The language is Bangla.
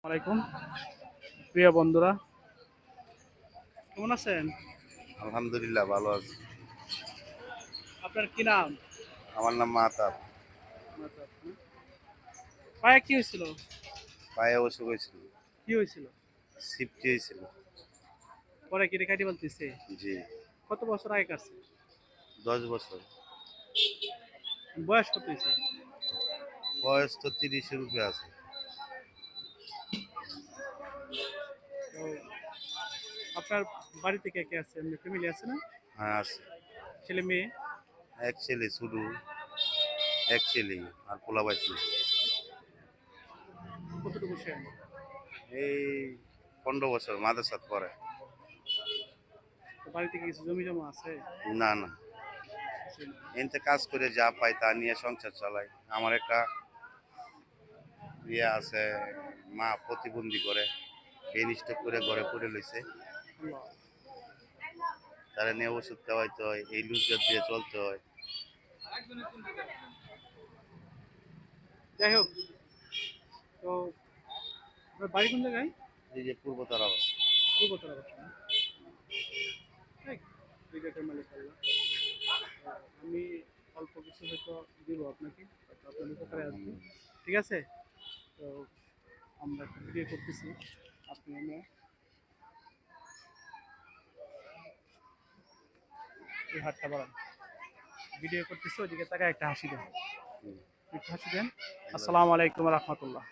আলাইকুম প্রিয় বন্ধুরা, কেমন আছেন? আলহামদুলিল্লাহ ভালো আছি। আপনার কি নাম? আমার নাম মাহতাব। পায়ে কি হয়েছিল? পায়ে অসুখ হয়েছিল, কি হয়েছিল? সিফটি হয়েছিল। পরে কেটে কাটি বলতেছে। জি, কত বছর আগে কাটছে? 10 বছর। বয়স কত হয়েছে? বয়স তো 30-এর উপরে আছে। তো আপনার বাড়িতে কে কে আছে? এমনি ফ্যামিলি আছে না? হ্যাঁ আছে। ছেলে মেয়ে? এক ছেলে শুধু, এক ছেলে আর পোলা পাইছি। কতটুকু সে? এই 15 বছর মাদ্রাসাত পড়ে। তো বাড়িতে কি কিছু জমি জমা আছে? না না, কিছুই না। এনতে কাজ করে যা পাই তা নিয়ে সংসার চালাই। আমার একটা ইয়ে আছে, মা প্রতিবন্ধী করে, বেন স্ট্রোক করে ঘরে পড়ে লইছে। আল্লাহ। তারা নিয়ে ওষুধ খাওয়াইতে হয়, এই লুজগার দিয়ে চলতে হয়। যাই হোক, তো আপনার বাড়ি কোন জায়গায়? এই যে পূর্ব তারাবাস। পূর্বতলা বাসা না? এই, ক্রিকেটের মালিক আল্লাহ। আমি অল্প কিছু হয়তো দিব আপনাকে, হয়তো আপনার উপকারে আসবে। ঠিক আছে? তো আমরা একটা ভিডিও করতেছি, আপনি এনে এই হাতটা বাড়ান। ভিডিও করতেছি, ওইদিকে তাকায় একটা হাসি দেন। একটু হাসি দেন। আসসালামু আলাইকুম রহমতুল্লাহ।